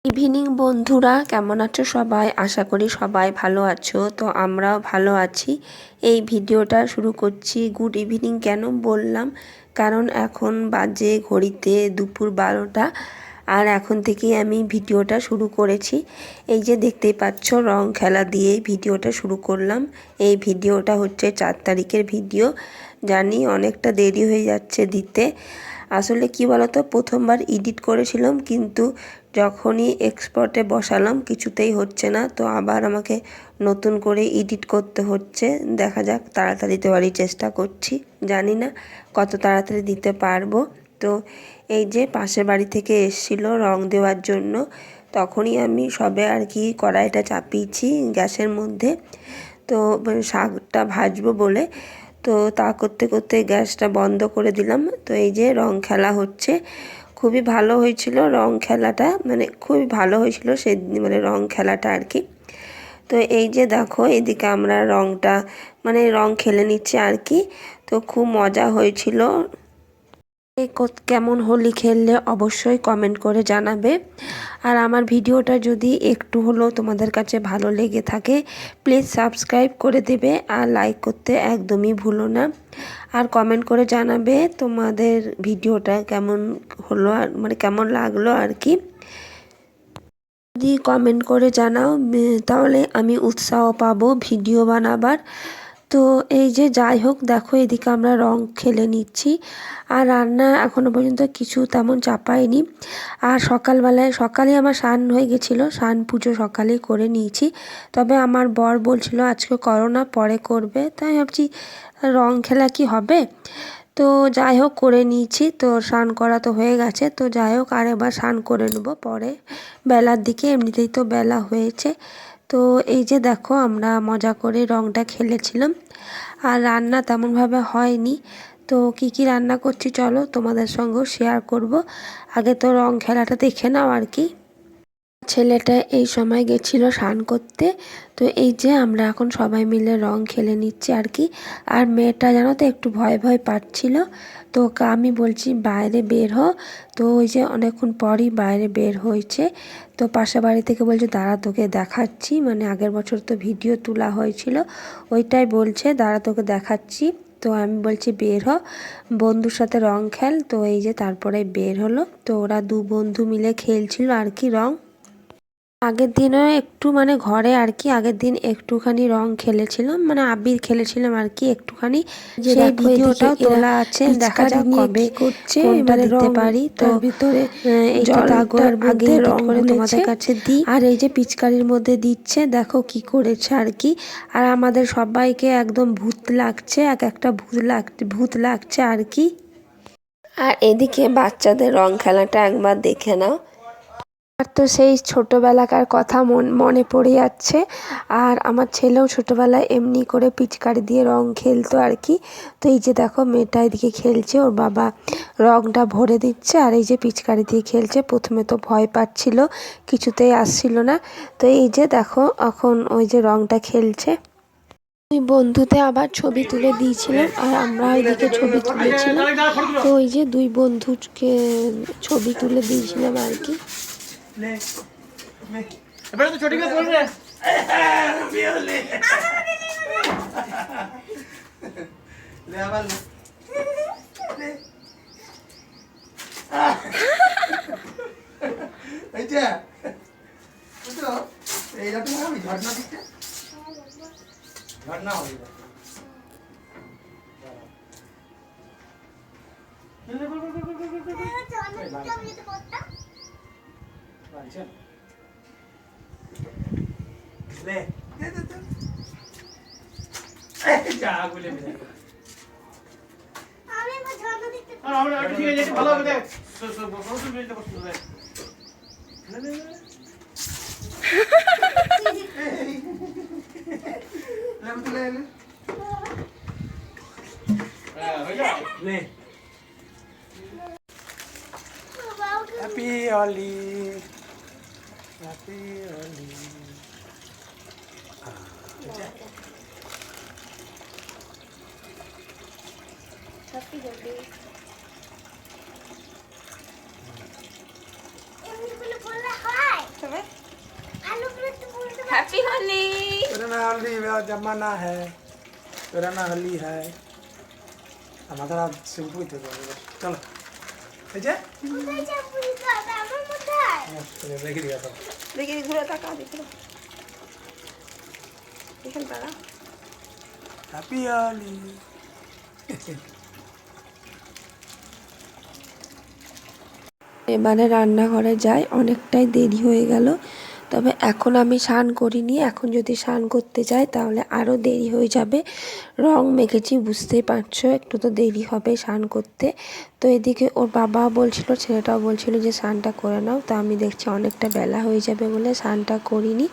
Evening বন্ধুরা, কেমন আছো সবাই? আশা করি সবাই ভালো আছো। তো আমরাও ভালো আছি। এই ভিডিওটা শুরু করছি। গুড ইভিনিং কেন বললাম, কারণ এখন বাজে ঘড়িতে দুপুর 12টা, আর এখন থেকেই আমি ভিডিওটা শুরু করেছি। এই যে দেখতেই পাচ্ছ, রং খেলা দিয়েই ভিডিওটা শুরু করলাম। এই ভিডিওটা হচ্ছে 4 তারিখের ভিডিও। জানি অনেকটা দেরি হয়ে যাচ্ছে দিতে। আসলে কি বলতো, প্রথমবার এডিট করেছিলাম, কিন্তু যখনই এক্সপোর্টে বসালাম কিছুতেই হচ্ছে না। তো আবার আমাকে নতুন করে এডিট করতে হচ্ছে। দেখা যাক, তাড়াতাড়ি দেওয়ারই চেষ্টা করছি। জানি না কত তাড়াতাড়ি দিতে পারবো। তো এই যে পাশের বাড়ি থেকে এসেছিল রং দেওয়ার জন্য, তখনই আমি সবে আর কি কড়াইটা চাপিয়েছি গ্যাসের মধ্যে। তো শাকটা ভাজবো বলে, তো তা করতে করতে গ্যাসটা বন্ধ করে দিলাম। তো এই যে রং খেলা হচ্ছে, খুবই ভালো হয়েছিল রং খেলাটা, মানে খুবই ভালো হয়েছিল সে, মানে রং খেলাটা আর কি। তো এই যে দেখো, এদিকে আমরা রংটা মানে রং খেলে নিচ্ছি আর কি। তো খুব মজা হয়েছিল। কেমন হোলি খেললে অবশ্যই কমেন্ট করে জানাবে। আর আমার ভিডিওটা যদি একটু হলেও তোমাদের কাছে ভালো লেগে থাকে, প্লিজ সাবস্ক্রাইব করে দেবে আর লাইক করতে একদমই ভুলো না। আর কমেন্ট করে জানাবে তোমাদের ভিডিওটা কেমন হলো, আর মানে কেমন লাগলো আর কি। যদি কমেন্ট করে জানাও তাহলে আমি উৎসাহ পাবো ভিডিও বানাবার। তো এই যে যাই হোক, দেখো এদিকে আমরা রং খেলে নিচ্ছি। আর রান্না এখনও পর্যন্ত কিছু তেমন চাপাইনি। আর সকালে আমার স্নান হয়ে গেছিলো, স্নান পুজো সকালেই করে নিয়েছি। তবে আমার বর বলছিল আজকে করো না, পরে করবে। তাই ভাবছি রং খেলা কি হবে। তো যাই হোক করে নিয়েছি। তো স্নান করা তো হয়ে গেছে। তো যাই হোক, আর এবার স্নান করে নেবো পরে বেলার দিকে, এমনিতেই তো বেলা হয়েছে। তো এই যে দেখো, আমরা মজা করে রংটা খেলেছিলাম। আর রান্না তেমনভাবে হয়নি। তো কি রান্না করছি চলো তোমাদের সঙ্গেও শেয়ার করব। আগে তো রং খেলাটা দেখে নাও আর কি। ছেলেটা এই সময় গেছিল স্নান করতে। তো এই যে আমরা এখন সবাই মিলে রং খেলে নিচ্ছি আর কি। আর মেয়েটা জানো তো একটু ভয় ভয় পাচ্ছিল। তো ওকে আমি বলছি বাইরে বের হ। তো ওই যে অনেকক্ষণ পরই বাইরে বের হয়েছে। তো পাশের বাড়ি থেকে বলছে দাঁড়া তোকে দেখাচ্ছি, মানে আগের বছর তো ভিডিও তোলা হয়েছিল, ওইটাই বলছে দাঁড়া তোকে দেখাচ্ছি। তো আমি বলছি বের হ, বন্ধুর সাথে রং খেল। তো এই যে তারপরে বের হলো। তো ওরা দু বন্ধু মিলে খেলছিল আর কি রং। আগের দিনও একটু মানে ঘরে আর কি, আগের দিন একটুখানি রং খেলেছিলাম, মানে আবির খেলেছিলাম আর কি একটুখানি। সেই ভিডিওটাও তোলা আছে, দেখা যাক কবে করছে কোনটা দিতে পারি। তো ভিতরে জল আগে রং করে তোমাদের কাছে দিই। আর এই যে পিচকারির মধ্যে দিচ্ছে, দেখো কি করেছে আর কি। আর আমাদের সবাইকে একদম ভূত লাগছে, এক একটা ভূত লাগছে আর কি। আর এদিকে বাচ্চাদের রং খেলাটা একবার দেখে নাও। আর তো সেই ছোটোবেলাকার কথা মনে পড়ে যাচ্ছে। আর আমার ছেলেও ছোটোবেলায় এমনি করে পিচকারি দিয়ে রং খেলতো আর কি। তো এই যে দেখো, মেয়েটা এদিকে খেলছে, ওর বাবা রংটা ভরে দিচ্ছে আর এই যে পিচকারি দিয়ে খেলছে। প্রথমে তো ভয় পাচ্ছিল, কিছুতেই আসছিল না। তো এই যে দেখো, এখন ওই যে রংটা খেলছে। ওই বন্ধুতে আবার ছবি তুলে দিয়েছিলাম, আর আমরা ওইদিকে ছবি তুলেছিলাম। তো ওই যে দুই বন্ধুকে ছবি তুলে দিয়েছিলাম আর কি। এবারে তো ছোটিকে বলবে লে আবার লে এই যে বুঝছো, এইটা তো আমি ঝর্ণা দিতে ঝর্ণা হবে। ले दे दे दे যা বলে মিলে আমি তো ঝর্ণা দেখতে আমরা ঠিক আছে, ভালো হবে দেখ বসে মিলতে বসে দে লে লে লে লে हो जा ले happy Holi happy Holi happy birthday এমনি বলে বললে হয়। हल्दी का जमाना है पुराना हल्दी है हमारा सिंपल थे चलो ठीक है কোথায় শ্যাম্পু দিতে হবে আমার কোথায় देखी दिया था দেখি ঘুরে টাকা দেখো এখানে দাঁড়া हैप्पी होली এবারে রান্নাঘরে যাই, অনেকটাই দেরি হয়ে গেল। তবে এখন আমি স্নান করিনি, এখন যদি স্নান করতে যাই তাহলে আরও দেরি হয়ে যাবে। রং মেখেছি বুঝতেই পারছো, একটু তো দেরি হবে স্নান করতে। তো এদিকে ওর বাবা বলছিল, ছেলেটাও বলছিল যে স্নানটা করে নাও। তো আমি দেখছি অনেকটা বেলা হয়ে যাবে বলে স্নানটা করিনি।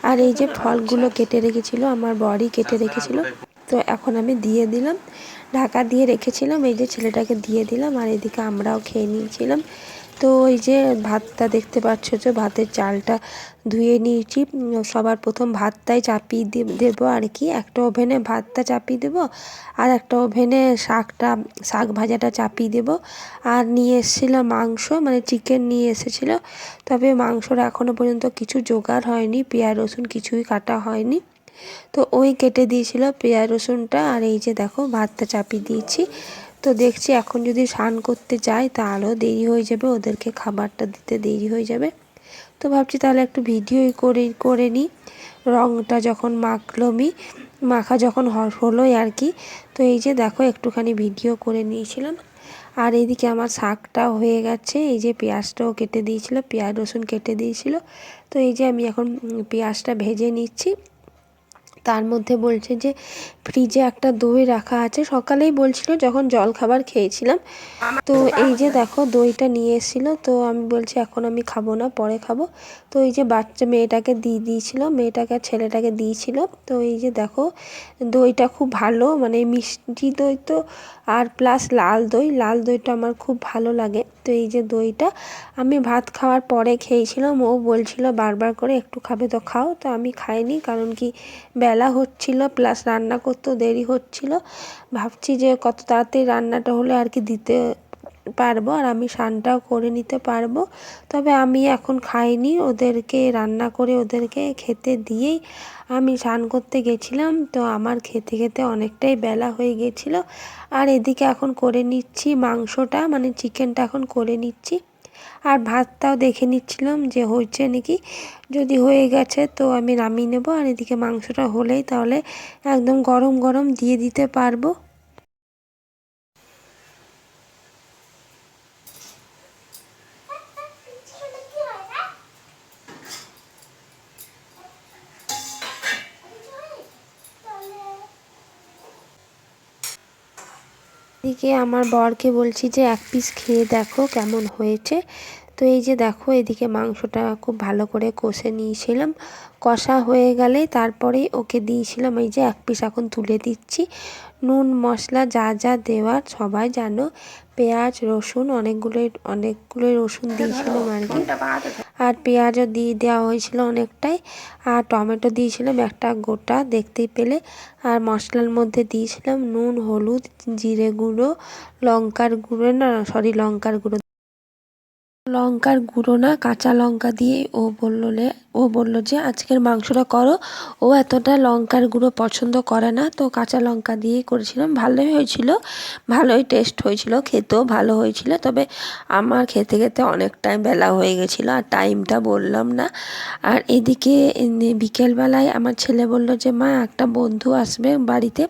আর এই যে ফলগুলো কেটে রেখেছিল, আমার বরই কেটে রেখেছিল, তো এখন আমি দিয়ে দিলাম, ঢাকা দিয়ে রেখেছিলাম। এই যে ছেলেটাকে দিয়ে দিলাম, আর এদিকে আমরাও খেয়ে নিয়েছিলাম। তো এই যে ভাতটা দেখতে পাচ্ছ, যে ভাতের চালটা ধুয়ে নিয়েছি। সবার প্রথম ভাতটাই চাপিয়ে দেবো আর কি, একটা ওভেনে ভাতটা চাপিয়ে দেবো, আর একটা ওভেনে শাক ভাজাটা চাপিয়ে দেবো। আর নিয়ে এসেছিলো মাংস, মানে চিকেন নিয়ে এসেছিলো। তবে মাংসর এখনও পর্যন্ত কিছু জোগাড় হয়নি, পেঁয়াজ রসুন কিছুই কাটা হয়নি। তো ওই কেটে দিয়েছিল পেঁয়াজ রসুনটা। আর এই যে দেখো ভাতটা চাপিয়ে দিয়েছি। তো দেখছি এখন যদি স্নান করতে যাই তাহলেও দেরি হয়ে যাবে, ওদেরকে খাবারটা দিতে দেরি হয়ে যাবে। তো ভাবছি তাহলে একটু ভিডিও করে নিই, রঙটা যখন মাখা যখন হলোই আর কি। তো এই যে দেখো একটুখানি ভিডিও করে নিয়েছিলাম। আর এইদিকে আমার শাকটাও হয়ে গেছে, এই যে পেঁয়াজটাও কেটে দিয়েছিল, পেঁয়াজ রসুন কেটে দিয়েছিল। তো এই যে আমি এখন পেঁয়াজটা ভেজে নিচ্ছি। তার মধ্যে বলছে যে ফ্রিজে একটা দই রাখা আছে, সকালেই বলছিল যখন জলখাবার খেয়েছিলাম। তো এই যে দেখো দইটা নিয়ে এসেছিলো। তো আমি বলছি এখন আমি খাবো না, পরে খাবো। তো এই যে বাচ্চা মেয়েটাকে দিয়েছিল, মেয়েটাকে ছেলেটাকে দিয়েছিল। তো এই যে দেখো দইটা খুব ভালো, মানে মিষ্টি দই তো, আর প্লাস লাল দইটা আমার খুব ভালো লাগে। তো এই যে দইটা আমি ভাত খাওয়ার পরে খেয়েছিলাম। ও বলছিল বারবার করে একটু খাবে তো খাও। তো আমি খাইনি, কারণ কি বেলা হচ্ছিল, প্লাস রান্না করতেও দেরি হচ্ছিল। ভাবছি যে কত তাড়াতাড়ি রান্নাটা হলে আর কি দিতে পারবো, আর আমি স্নানটাও করে নিতে পারবো। তবে আমি এখন খাইনি, ওদেরকে রান্না করে ওদেরকে খেতে দিয়েই আমি স্নান করতে গেছিলাম। তো আমার খেতে খেতে অনেকটাই বেলা হয়ে গেছিলো। আর এদিকে এখন করে নিচ্ছি মাংসটা, মানে চিকেনটা এখন করে নিচ্ছি। আর ভাতটাও দেখে নিচ্ছিলাম যে হয়েছে নাকি, যদি হয়ে গেছে তো আমি নামিয়ে নেবো। আর এদিকে মাংসটা হলেই তাহলে একদম গরম গরম দিয়ে দিতে পারবো। এদিকে আমার বরকে বলছি যে এক পিস খেয়ে দেখো কেমন হয়েছে। তো এই যে দেখো এদিকে মাংসটা খুব ভালো করে কষে নিয়েছিলাম, কষা হয়ে গেলে তারপরেই ওকে দিয়েছিলাম। এই যে এক পিস এখন তুলে দিচ্ছি। নুন মশলা যা যা দেওয়ার সবাই জানো, পেঁয়াজ রসুন অনেকগুলোই রসুন দিয়েছিলাম আর কি, আর পেঁয়াজও দিয়ে দেওয়া হয়েছিল অনেকটাই, আর টমেটো দিয়েছিলাম একটা গোটা দেখতেই পেলে। আর মশলার মধ্যে দিয়েছিলাম নুন, হলুদ, জিরে গুঁড়ো, লঙ্কার গুঁড়ো না, কাঁচা লঙ্কা দিয়ে ও বলল যে আজকের মাংসটা করো। ও এতটা লঙ্কার গুঁড়ো পছন্দ করে না, তো কাঁচা লঙ্কা দিয়েই করেছিলাম। ভালোই হয়েছিল, ভালোই টেস্ট হয়েছিল, খেতেও ভালো হয়েছিল। তবে আমার খেতে খেতে অনেকটাই বেলা হয়ে গেছিলো, আর টাইমটা বললাম না। আর এদিকে বিকেলবেলায় আমার ছেলে বলল যে মা একটা বন্ধু আসবে বাড়িতে,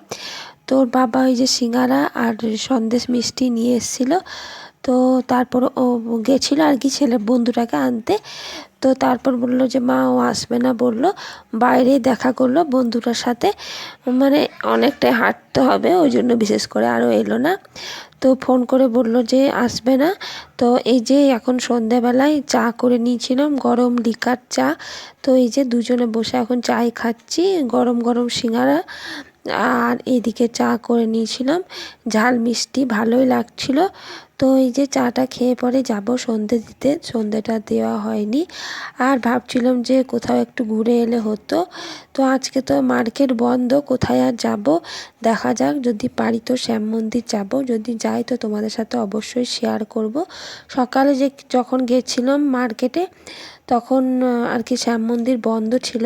তোর বাবা ওই যে সিঙ্গারা আর সন্দেশ মিষ্টি নিয়ে এসেছিলো। তো তারপর ও গেছিলো আর কি ছেলে বন্ধুটাকে আনতে। তো তারপর বললো যে মা ও আসবে না, বললো বাইরে দেখা করলো বন্ধুটার সাথে, মানে অনেকটাই হাঁটতে হবে ওই জন্য বিশেষ করে আরও এলো না। তো ফোন করে বললো যে আসবে না। তো এই যে এখন সন্ধেবেলায় চা করে নিয়েছিলাম, গরম লিকার চা। তো এই যে দুজনে বসে এখন চাই খাচ্ছি, গরম গরম সিঙ্গারা, আর এদিকে চা করে নিয়েছিলাম, ঝাল মিষ্টি ভালোই লাগছিল। তো এই যে চাটা খেয়ে পরে যাব সন্ধে দিতে, সন্ধেটা দেওয়া হয়নি। আর ভাবছিলাম যে কোথাও একটু ঘুরে এলে হতো। তো আজকে তো মার্কেট বন্ধ, কোথায় আর যাব, দেখা যাক, যদি পারি তো শ্যাম মন্দির যাব, যদি যাই তো তোমাদের সাথে অবশ্যই শেয়ার করব। সকালে যখন গেছিলাম মার্কেটে, তখন আর কি শ্যাম মন্দির বন্ধ ছিল।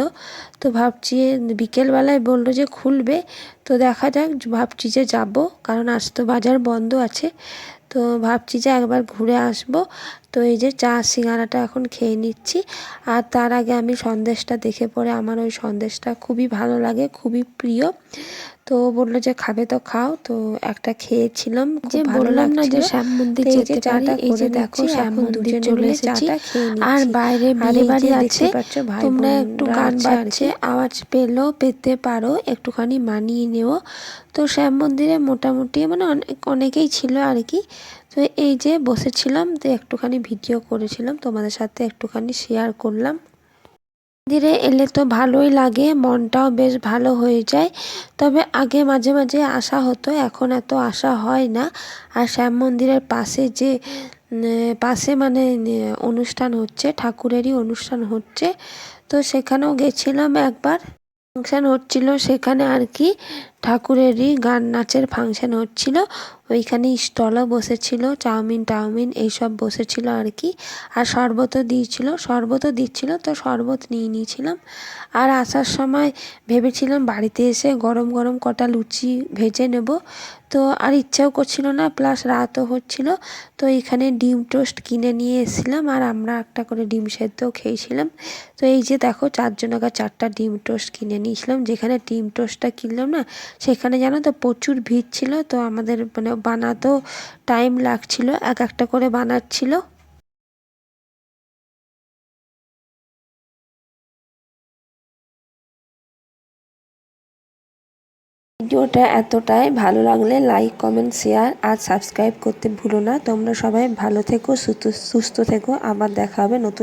তো ভাবছি বিকেলবেলায় বললো যে খুলবে, তো দেখা যাক, ভাবছি যে যাব, কারণ আজ তো বাজার বন্ধ আছে। তো ভাবছি যে একবার ঘুরে আসব। তো এই যে চা সিঙ্গারাটা এখন খেয়ে নিচ্ছি, আর তার আগে আমি সন্দেশটা দেখে পরে আমার ওই সন্দেশটা খুবই ভালো লাগে, খুবই প্রিয়। তো বললো যে খাবে তো খাও, তো একটা খেয়েছিলাম, যে বললাম না যে শ্যাম মন্দির যেতে পারি, এই যে দেখো শ্যাম মন্দির চলে এসেছি। আর বাইরে বিয়ে বাড়ি আছে, তোমরা একটু গান বাজছে, আওয়াজ পেতে পারো, একটুখানি মানিয়ে নেও। তো শ্যাম মন্দিরে মোটামুটি মানে অনেকেই ছিল আর কি। তো এই যে বসেছিলাম, তো একটুখানি ভিডিও করেছিলাম, তোমাদের সাথে একটুখানি শেয়ার করলাম। মন্দিরে এলে তো ভালোই লাগে, মনটাও বেশ ভালো হয়ে যায়। তবে আগে মাঝে মাঝে আসা হতো, এখন এত আসা হয় না। আর শ্যাম মন্দিরের পাশে মানে অনুষ্ঠান হচ্ছে, ঠাকুরেরই অনুষ্ঠান হচ্ছে। তো সেখানেও গেছিলাম একবার, ফাংশান হচ্ছিল সেখানে আর কি, ঠাকুরেরই গান নাচের ফাংশান হচ্ছিল। ওইখানে স্টলও বসেছিল, চাউমিন এইসব বসেছিল আর কি। আর শরবতও দিচ্ছিল, তো শরবত নিয়ে নিয়েছিলাম। আর আসার সময় ভেবেছিলাম বাড়িতে এসে গরম গরম কটা লুচি ভেজে নেব, তো আর ইচ্ছাও করছিল না, প্লাস রাতও হচ্ছিল। তো এখানে ডিম টোস্ট কিনে নিয়ে এসেছিলাম, আর আমরা একটা করে ডিম সেদ্ধও খেয়েছিলাম। তো এই যে দেখো 4 জনাকা 4টা ডিম টোস্ট কিনে নিয়েছিলাম। যেখানে ডিম টোস্টটা কিনলাম না, সেখানে জানো তো প্রচুর ভিড় ছিল, তো আমাদের মানে বানাতেও টাইম লাগছিল, এক একটা করে বানাচ্ছিল। ভিডিওটা এতটাই ভালো লাগলে লাইক, কমেন্ট, শেয়ার আর সাবস্ক্রাইব করতে ভুলো না। তোমরা সবাই ভালো থেকো, সুস্থ থেকো। আবার দেখা হবে নতুন